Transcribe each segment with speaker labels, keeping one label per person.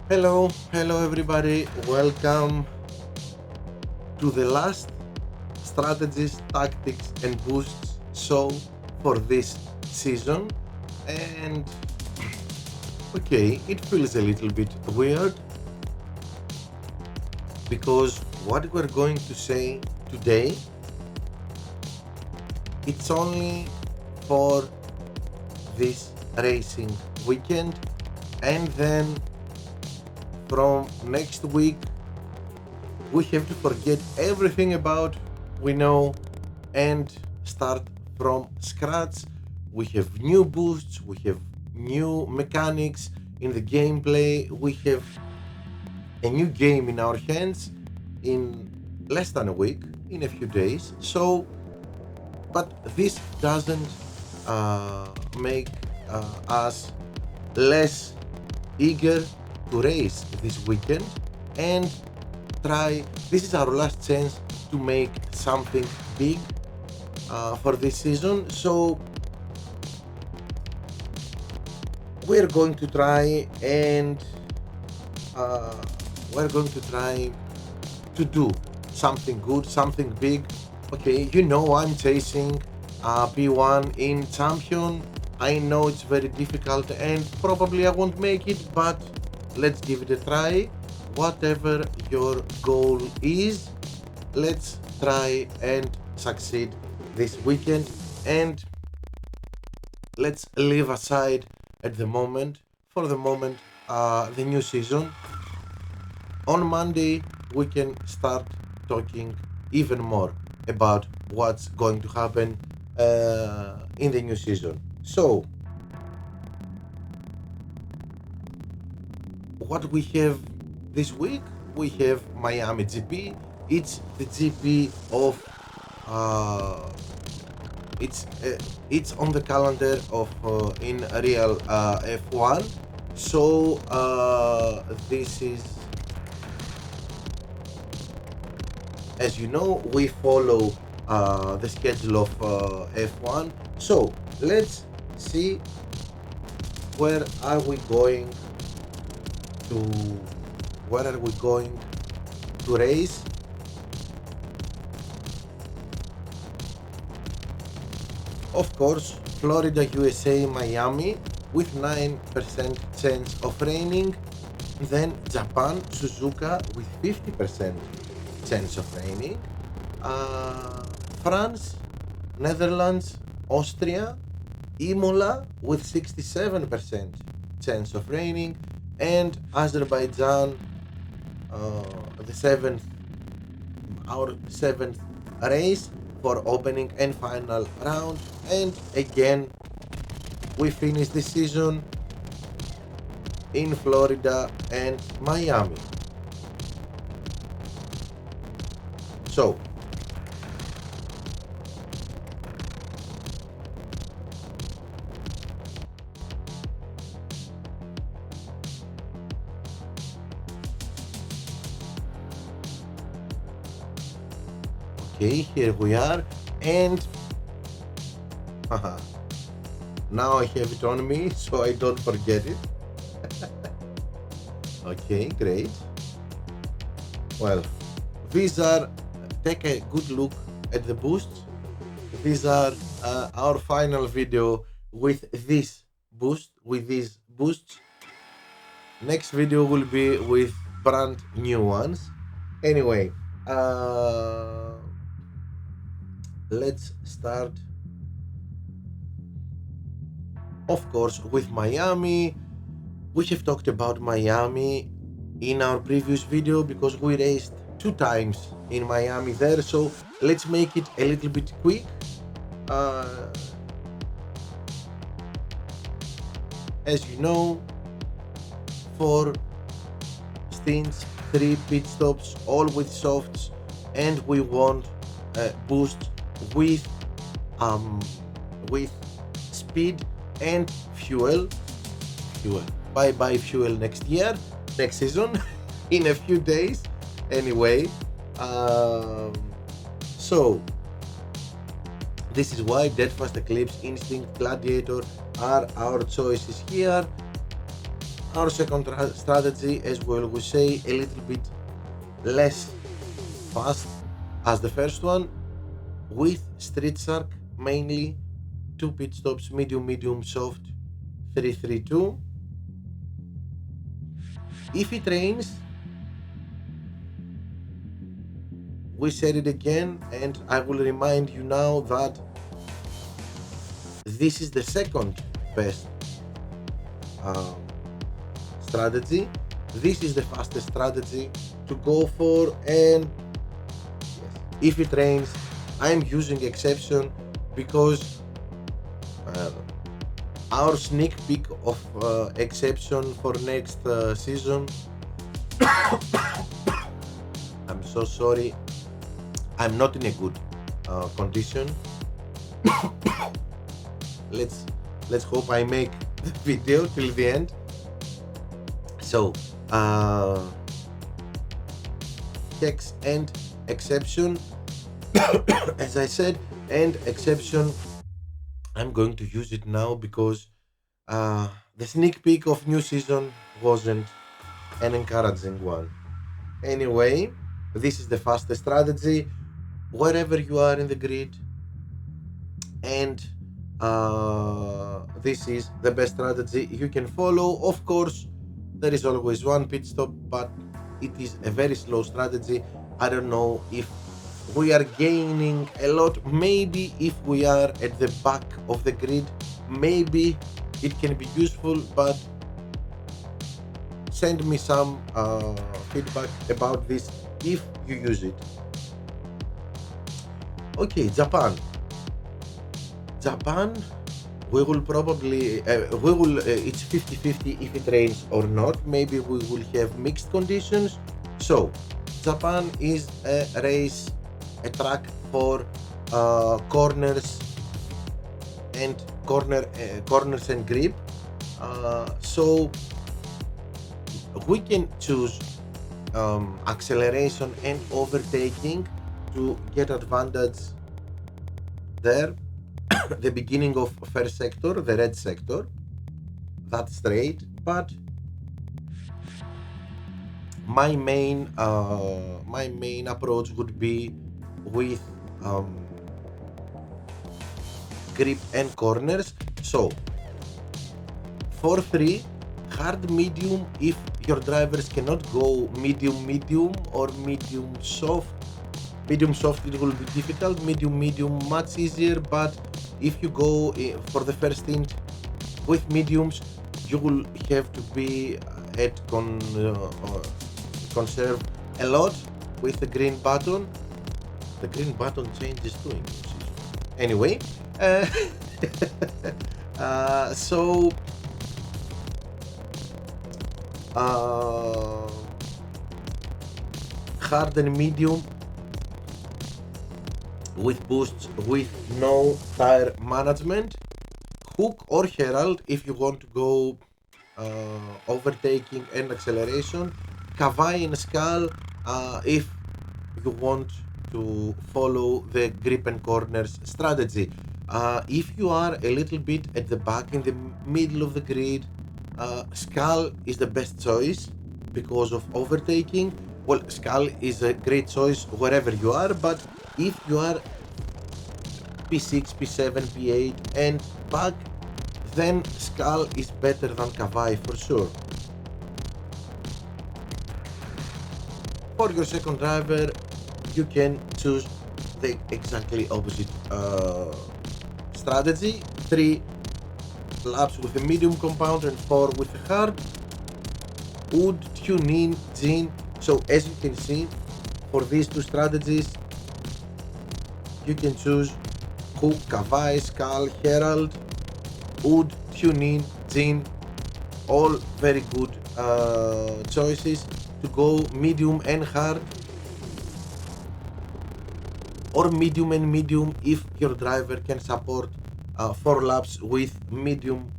Speaker 1: Hello everybody. Welcome to the last strategies, tactics, and boosts show for this season. And okay, it feels a little bit weird because what we're going to say today, it's only for this racing weekend, and then from next week we have to forget everything about we know and start from scratch. We have new boosts, we have new mechanics in the gameplay, we have a new game in our hands in less than a week, in a few days. So, but this doesn't make us less eager to race this weekend and try. This is our last chance to make something big for this season. So we're going to try and uh, we're going to try to do something good, something big. Okay, I'm chasing P1 in champion. I know it's very difficult and probably I won't make it, but let's give it a try. Whatever your goal is, let's try and succeed this weekend, and let's leave aside at the moment, for the moment, the new season. On Monday, we can start talking even more about what's going to happen in the new season. So, what we have this week, we have Miami GP. It's the GP of uh, it's on the calendar of in real F1. So this is, as you know, we follow the schedule of F1. So let's see where are we going to where are we going to race. Of course, Florida, USA, Miami with 9% chance of raining. Then Japan, Suzuka with 50% chance of raining. Uh, France, Netherlands, Austria, Imola with 67% chance of raining, and Azerbaijan, the seventh, our seventh race for opening and final round. And again, we finish the season in Florida and Miami. So, okay, here we are, and haha, now I have it on me so I don't forget it. Okay, great. Well, these are, take a good look at the boosts. These are our final video with this with these boosts. Next video will be with brand new ones. Anyway, uh, let's start, of course, with Miami. We have talked about Miami in our previous video because we raced two times in Miami there. So let's make it a little bit quick. Uh, as you know, four stints, three pit stops, all with softs, and we want a boost with um with speed and fuel. Fuel. Bye bye fuel next year, next season, in a few days. Anyway, um, so this is why Deadfast, Eclipse, Instinct, Gladiator are our choices here. Our second strategy, as we always say, a little bit less fast as the first one, with Street Shark mainly 2 pit stops, medium, medium, soft, 3-3-2. If it rains, we said it again, and I will remind you now that this is the second best um, strategy. This is the fastest strategy to go for, and if it rains, I'm using exception because our sneak peek of exception for next season. I'm so sorry, I'm not in a good condition. let's hope I make the video till the end. So hex and exception, as I said, and exception, I'm going to use it now because the sneak peek of new season wasn't an encouraging one. Anyway, this is the fastest strategy wherever you are in the grid, and this is the best strategy you can follow. Of course, there is always one pit stop, but it is a very slow strategy. I don't know if we are gaining a lot. Maybe if we are at the back of the grid, maybe it can be useful, but send me some feedback about this if you use it. Okay, Japan, we will probably it's 50-50 if it rains or not. Maybe we will have mixed conditions. So Japan is a track for corners and corners and grip. So we can choose acceleration and overtaking to get advantage there. The beginning of first sector, the red sector, that's straight, but my main approach would be with grip and corners. So for 3, hard medium if your drivers cannot go medium or medium soft. Medium soft, it will be difficult. Medium much easier, but if you go for the first stint with mediums, you will have to be at conserve a lot with the green button. The green button changes too in new season. Anyway, so hard and medium with boosts with no tire management. Hook or Herald if you want to go overtaking and acceleration. Kawai and Skull if you want to follow the grip and corners strategy. If you are a little bit at the back in the middle of the grid, Skull is the best choice because of overtaking. Well, Skull is a great choice wherever you are, but if you are P6, P7, P8 and back, then Skull is better than Kawai for sure. For your second driver, you can choose the exactly opposite strategy. 3 laps with a medium compound and 4 with a hard. Wood, tune in, Jin. So as you can see, for these 2 strategies, you can choose Hook, Kawai, Skull, Herald, Wood, tune in, Jin. All very good choices to go medium and hard, or medium and medium if your driver can support 4 laps with medium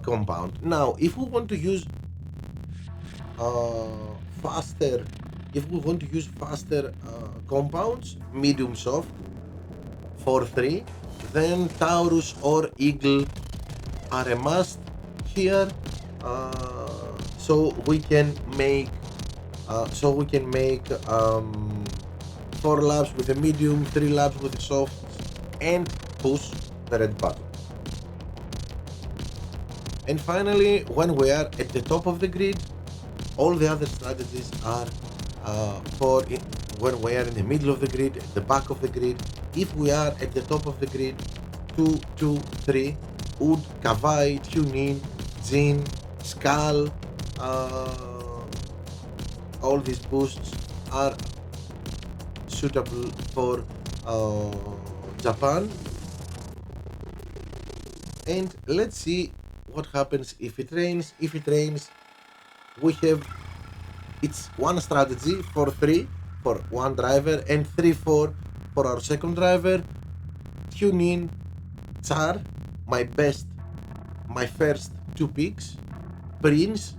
Speaker 1: compound. Now, if we want to use faster compounds, medium soft for 3, then Taurus or Eagle are a must here. so we can make 4 laps with a medium, 3 laps with a soft, and push the red button. And finally, when we are at the top of the grid, all the other strategies are when we are in the middle of the grid, at the back of the grid. If we are at the top of the grid, 2, 2, 3, Wood, Kavai, Tunin, Jin, Skull, all these boosts are suitable for Japan. And let's see what happens if it rains. If it rains, we have it's one strategy for 3 for one driver and 3-4 for our second driver. Tune in Tsar, my first 2 picks, Prince,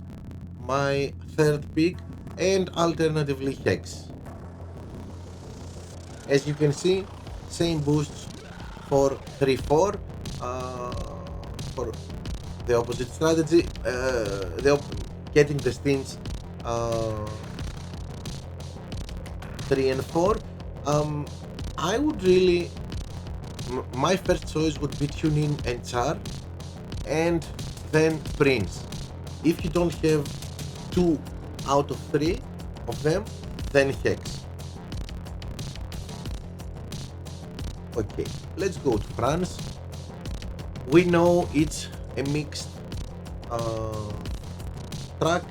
Speaker 1: my third pick, and alternatively Hex. As you can see, same boosts for 3-4 for the opposite strategy, getting the stints 3 and 4. I would really, my first choice would be Tunin and Char, and then Prince. If you don't have 2 out of 3 of them, then Hex. Okay, let's go to France. We know it's a mixed track,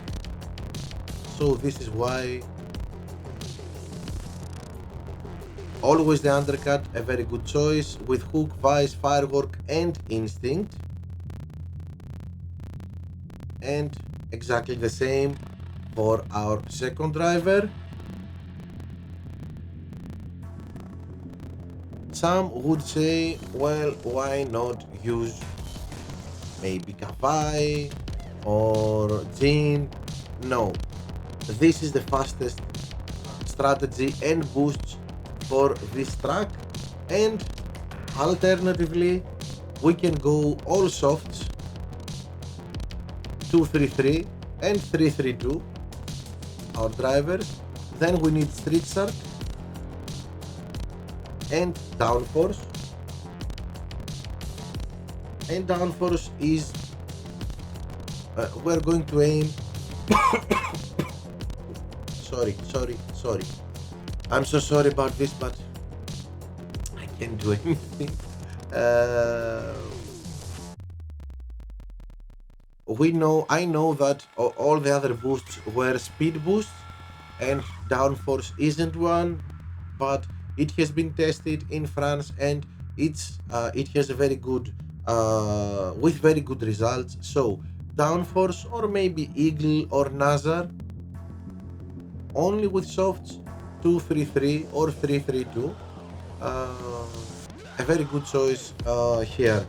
Speaker 1: so this is why always the undercut, a very good choice with Hook, Vice, Firework and Instinct, and exactly the same for our second driver. Some would say, well, why not use maybe Kavai or Jin? No, this is the fastest strategy and boosts for this track, and alternatively we can go all softs, 2-3-3 and 3-3-2 our drivers. Then we need Street Shark and Downforce, and Downforce is we're going to aim sorry, I'm so sorry about this, but I can't do anything. I know that all the other boosts were speed boosts and Downforce isn't one, but it has been tested in France and it has a very good with very good results. So Downforce or maybe Eagle or Nazar only with softs, 2-3-3 or 3-3-2. A very good choice here.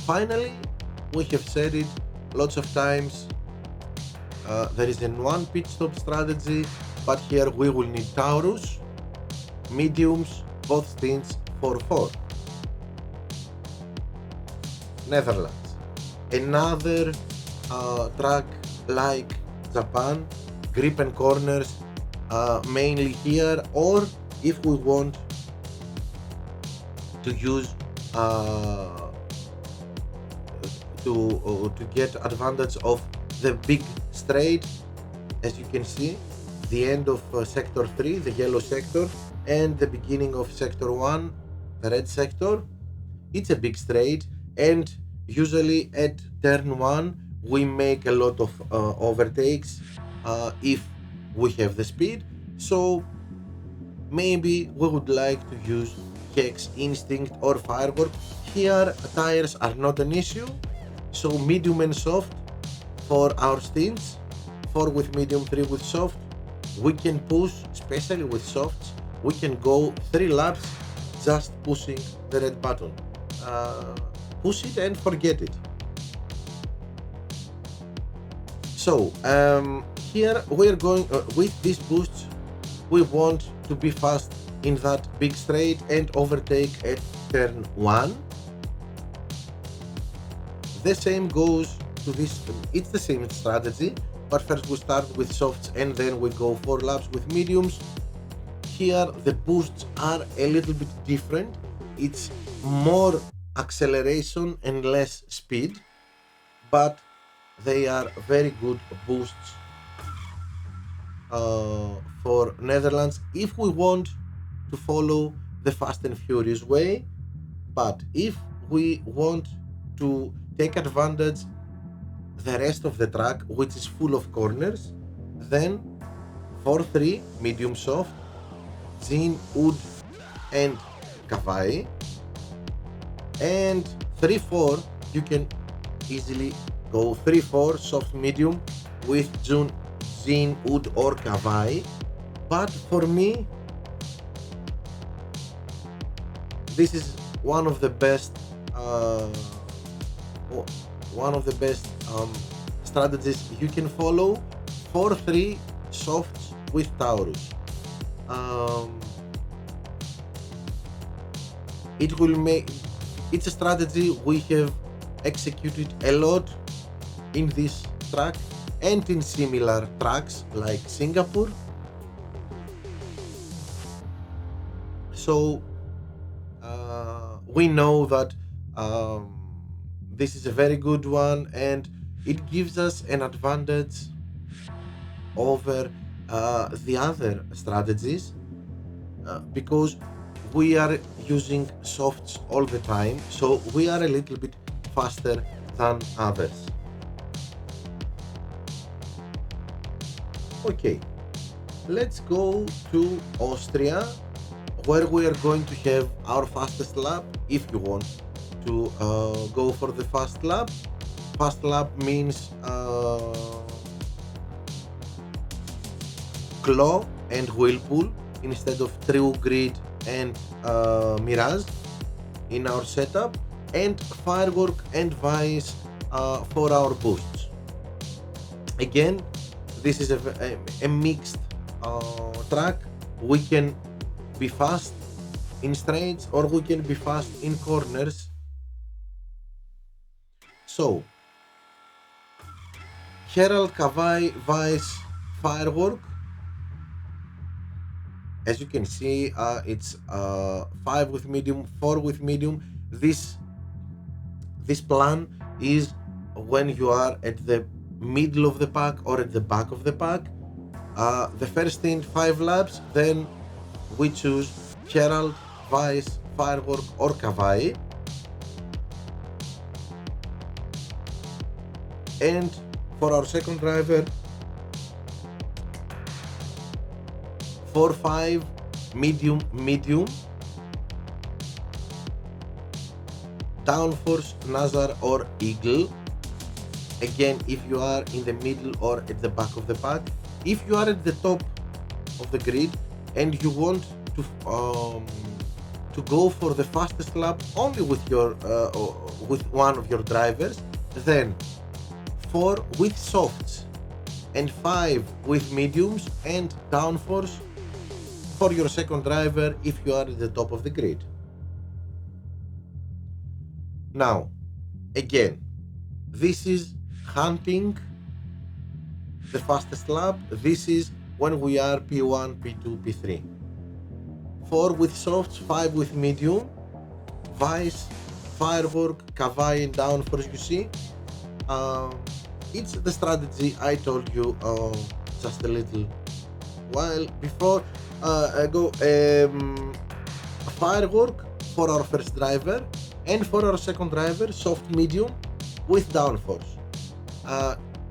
Speaker 1: Finally, we have said it lots of times, there is a one pit stop strategy, but here we will need Taurus, mediums, both stints 4-4. Netherlands, another track like Japan, grip and corners mainly here, or if we want to use to get advantage of the big straight, as you can see, the end of sector 3, the yellow sector, and the beginning of sector 1, the red sector. It's a big straight, and usually at turn 1 we make a lot of overtakes if we have the speed, so maybe we would like to use Hex, Instinct or Firework. Here tires are not an issue, so medium and soft for our stints, 4 with medium, 3 with soft. We can push, especially with softs, we can go 3 laps just pushing the red button. Push it and forget it. So here we're going with these boosts, we want to be fast in that big straight and overtake at turn 1. The same goes to this. It's the same strategy, but first we start with softs and then we go 4 laps with mediums. Here the boosts are a little bit different. It's more acceleration and less speed, but they are very good boosts for Netherlands if we want to follow the Fast and Furious way. But if we want to take advantage the rest of the track, which is full of corners, then 4-3 medium soft, Zin, Oud and Kavai, and 3-4 you can easily go 3-4 soft medium with Zin, Oud or Kavai. But for me, this is one of the best strategies you can follow. 4-3 softs with Taurus. It's a strategy we have executed a lot in this track and in similar tracks like Singapore. So we know that this is a very good one and it gives us an advantage over the other strategies because we are using softs all the time, so we are a little bit faster than others. Okay, let's go to Austria, where we are going to have our fastest lap. If you want to go for the fast lap, fast lap means Claw and Whirlpool instead of True Grid and Mirage in our setup, and Firework and Vice for our boosts. Again, this is a mixed track. We can be fast in straights or we can be fast in corners. So Herald, Kavai, Vice, Firework. As you can see, it's 5 with medium, 4 with medium. This plan is when you are at the middle of the pack or at the back of the pack. The first stint 5 laps, then we choose Herald, Vice, Firework or Kavai. And for our second driver, 4-5 medium, Downforce, Nazar or Eagle. Again, if you are in the middle or at the back of the pack. If you are at the top of the grid and you want to go for the fastest lap only with your with one of your drivers, then 4 with softs and 5 with mediums and downforce for your second driver if you are at the top of the grid. Now, again, this is hunting the fastest lap. This is when we are P1, P2, P3. 4 with softs, 5 with medium, Vice, Firework, Kavai and downforce, you see. It's the strategy I told you just a little while before. Firework for our first driver and for our second driver, soft medium with downforce.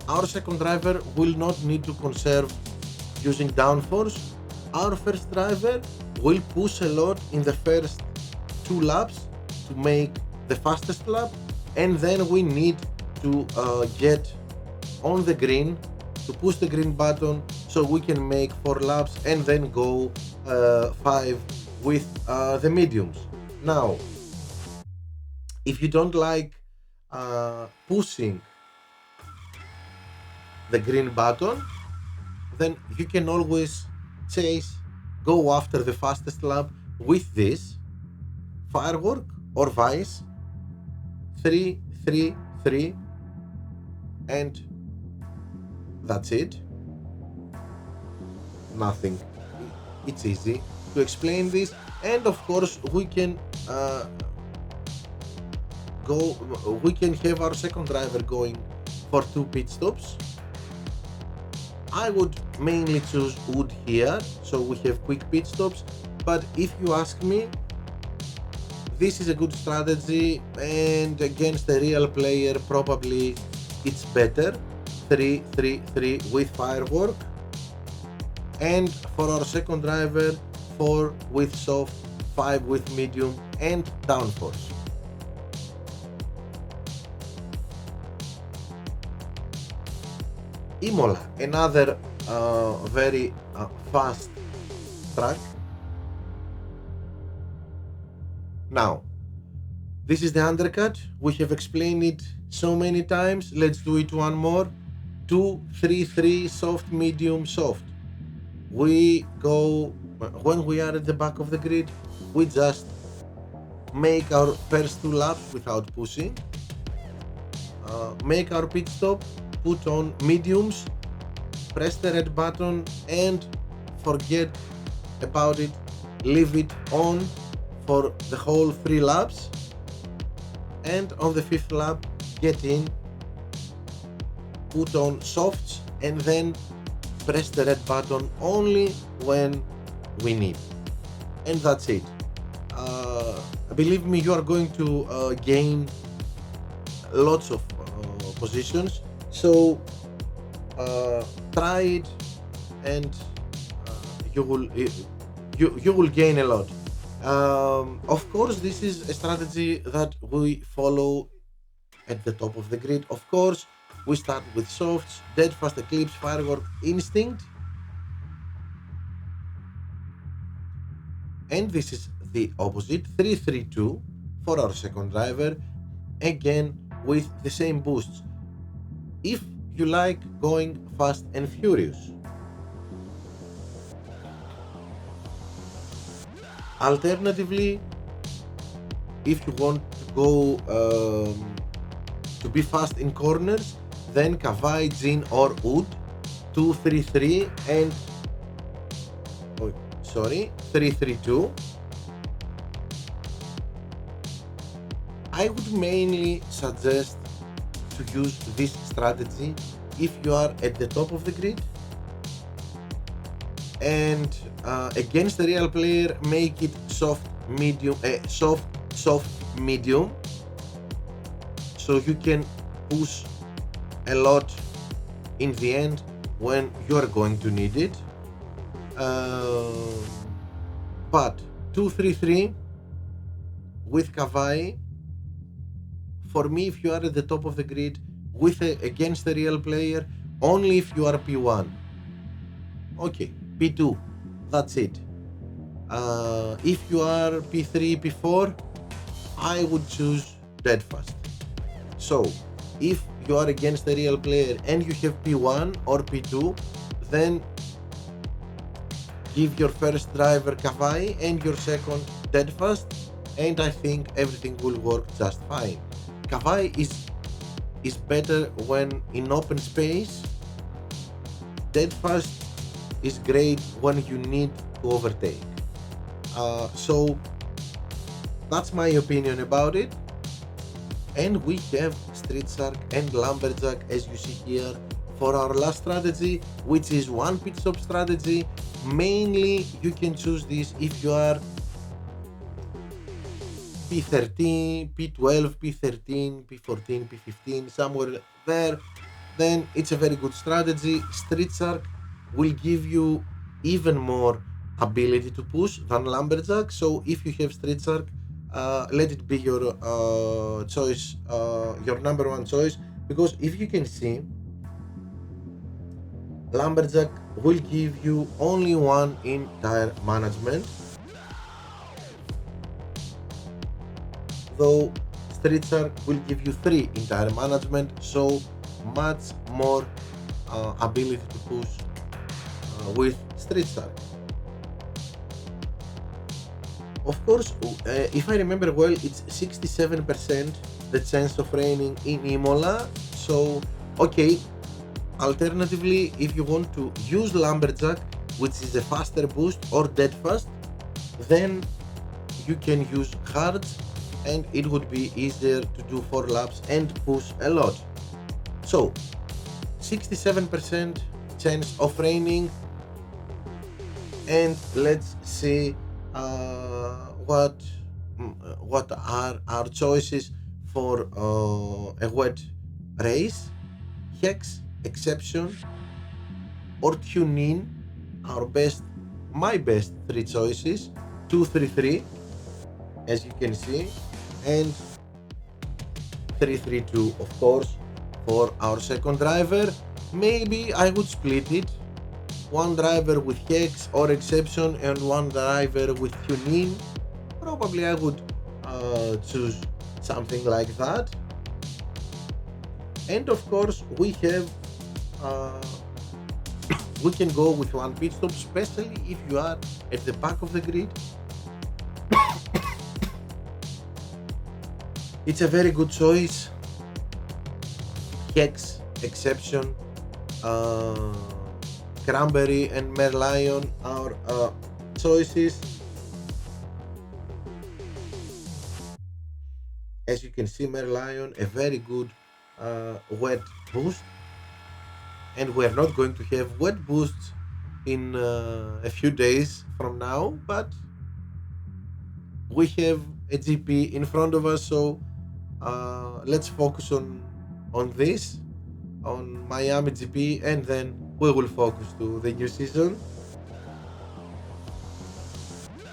Speaker 1: Our second driver will not need to conserve using downforce. Our first driver will push a lot in the first 2 laps to make the fastest lap, and then we need to get on the green to push the green button so we can make 4 laps and then go 5 with the mediums. Now, if you don't like pushing the green button, then you can always go after the fastest lap with this Firework or Vice 3-3-3 and that's it. Nothing. It's easy to explain this, and of course we can we can have our second driver going for 2 pit stops. I would mainly choose wood here, so we have quick pit stops, but if you ask me, this is a good strategy, and against a real player probably it's better. 3-3-3 with firework, and for our second driver 4 with soft, 5 with medium and downforce. Imola, another very fast track. Now, this is the undercut. We have explained it so many times. Let's do it one more. 2-3-3 soft, medium, soft. We go, when we are at the back of the grid, we just make our first 2 laps without pushing, make our pit stop, put on mediums, press the red button and forget about it, leave it on for the whole 3 laps, and on the 5th lap get in, put on softs and then press the red button only when we need, and that's it. Believe me, you are going to gain lots of positions, so try it and you will gain a lot. Of course, this is a strategy that we follow at the top of the grid. Of course, we start with softs, dead fast, eclipse, firework, instinct, and this is the opposite, 3-3-2 for our second driver, again with the same boosts. If you like going fast and furious. Alternatively, if you want to go to be fast in corners, then Kawai, Jin or Oud, 2-3-3 and 3-3-2. I would mainly suggest to use this strategy if you are at the top of the grid, and against a real player make it soft, medium, soft, medium, so you can push a lot in the end when you are going to need it. But 2-3-3 with Kawai, for me, if you are at the top of the grid against a real player, only if you are P1. Okay, P2, that's it. If you are P3, P4, I would choose dead fast. So, if you are against a real player and you have P1 or P2, then give your first driver Kawai and your second dead fast, and I think everything will work just fine. Kawai is better when in open space. Dead fast is great when you need to overtake. So that's my opinion about it. And we have Street Shark and Lumberjack, as you see here, for our last strategy, which is 1 pit stop strategy. Mainly you can choose this if you are P13, P12, P13, P14, P15, somewhere there, then it's a very good strategy. Street Shark will give you even more ability to push than Lumberjack, so if you have Street Shark, let it be your choice, your number 1 choice, because if you can see, Lumberjack will give you only 1 in tire management, though Street Shark will give you 3 in tire management, so much more ability to push with Street Shark. Of course, if I remember well, it's 67% the chance of raining in Imola, so Okay, alternatively, if you want to use Lumberjack, which is a faster boost or dead fast, then you can use Hards and it would be easier to do 4 laps and push a lot. So 67% chance of raining, and let's see what are our choices for a wet race. Hex, Exception, or Tune In. My best three choices: 233, as you can see, and 332, of course, for our second driver. Maybe I would split it: one driver with Hex or Exception and one driver with Tune In. Probably I would choose something like that. And of course, uh, we can go with one pit stop, especially if you are at the back of the grid. It's a very good choice. Hex, Exception, uh, Cranberry, and Merlion are choices. As you can see, Merlion, a very good wet boost, and we're not going to have wet boosts in a few days from now, but we have a GP in front of us, so let's focus on this, on Miami GP, and then we will focus to the new season.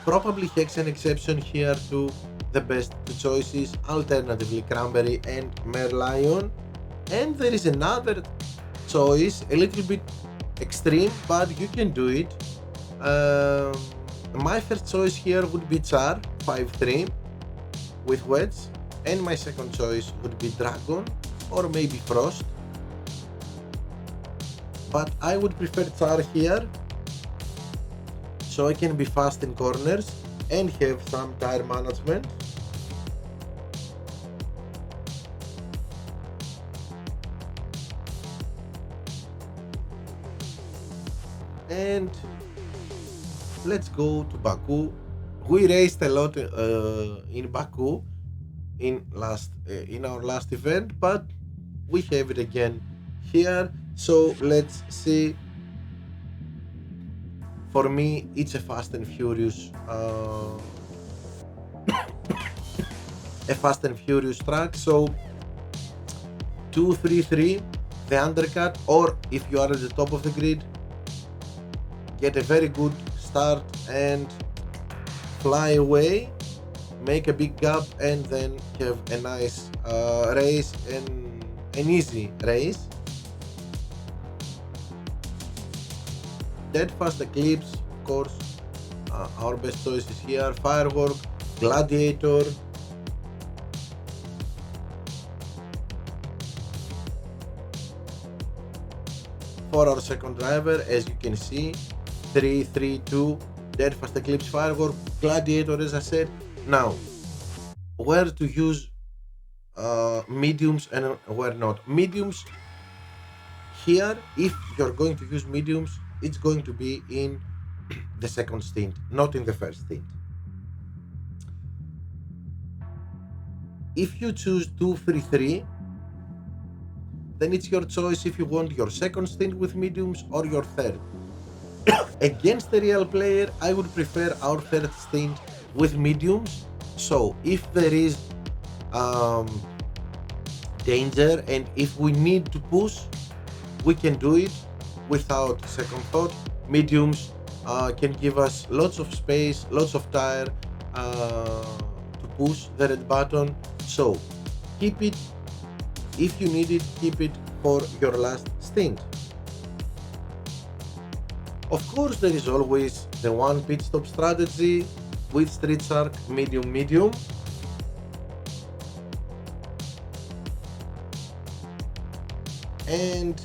Speaker 1: Probably Hex and Exception here to the best two choices, alternatively Cranberry and Merlion. And there is another choice, a little bit extreme, but you can do it. Um, my first choice here would be Char 5-3 with Wedge, and my second choice would be Dragon or maybe Frost. But I would prefer Char here, so I can be fast in corners and have some tire management. And let's go to Baku. We raced a lot in Baku in our last event, but we have it again here. So let's see. For me, it's a Fast and Furious track. So 233, the undercut, or if you are at the top of the grid, get a very good start and fly away, make a big gap, and then have a nice race and an easy race. Dead Fast Eclipse, of course, our best choices here: Firework, Gladiator. For our second driver, as you can see, 3-3-2, Dead Fast Eclipse, Firework, Gladiator, as I said. Now, where to use mediums and where not? Mediums here, if you're going to use mediums, it's going to be in the second stint, not in the first stint. If you choose 2-3-3, then it's your choice if you want your second stint with mediums or your third. Against a real player, I would prefer our third stint with mediums. So if there is danger and if we need to push, we can do it without second thought. Mediums can give us lots of space, lots of tire to push the red button. So keep it, if you need it, keep it for your last stint. Of course, there is always the one pit stop strategy with Street Shark medium medium. And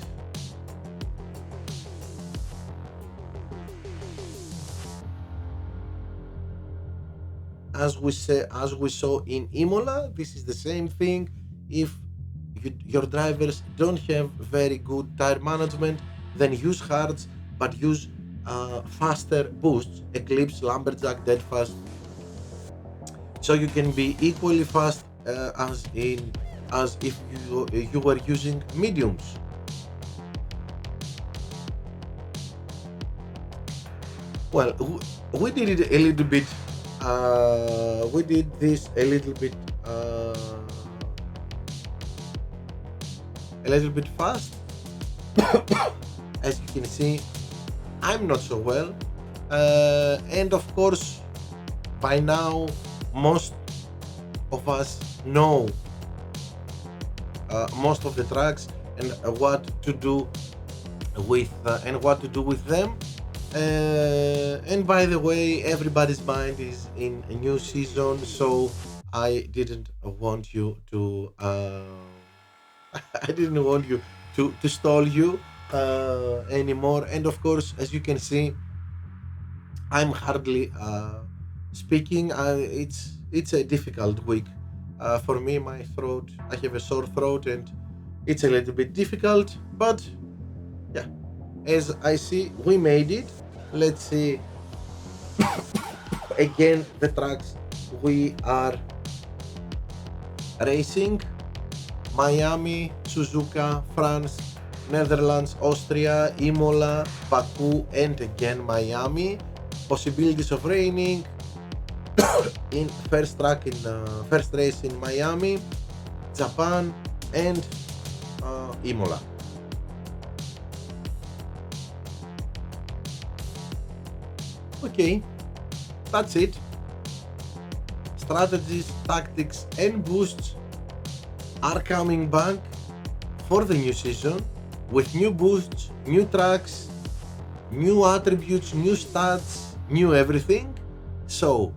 Speaker 1: as we saw in Imola, this is the same thing. If your drivers don't have very good tire management, then use hards, but use faster boosts, Eclipse, Lumberjack, Deadfast, so you can be equally fast as if you were using mediums. Well, we did it a little bit. We did this a little bit fast. As you can see, I'm not so well, and of course, by now most of us know most of the tracks and what to do with them. And by the way, everybody's mind is in a new season, so I didn't want you to. I didn't want you to stall you anymore. And of course, as you can see, I'm hardly speaking. It's a difficult week for me. My throat. I have a sore throat, and it's a little bit difficult. But yeah, as I see, we made it. Let's see again the tracks we are racing: Miami, Suzuka, France, Netherlands, Austria, Imola, Baku, and again Miami. Possibilities of raining in first race in Miami, Japan, and Imola. Okay, that's it. Strategies, tactics, and boosts are coming back for the new season with new boosts, new tracks, new attributes, new stats, new everything. So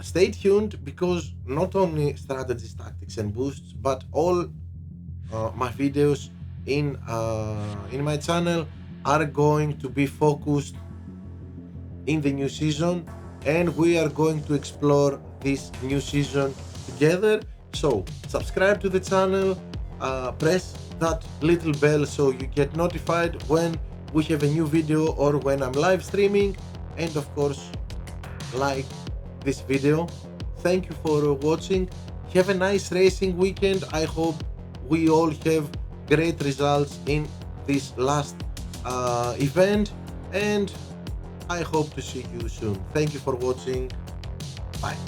Speaker 1: stay tuned, because not only strategies, tactics, and boosts, but all my videos in my channel are going to be focused in the new season, and we are going to explore this new season together. So subscribe to the channel, press that little bell so you get notified when we have a new video or when I'm live streaming, and of course like this video. Thank you for watching. Have a nice racing weekend. I hope we all have great results in this last event, and I hope to see you soon. Thank you for watching. Bye.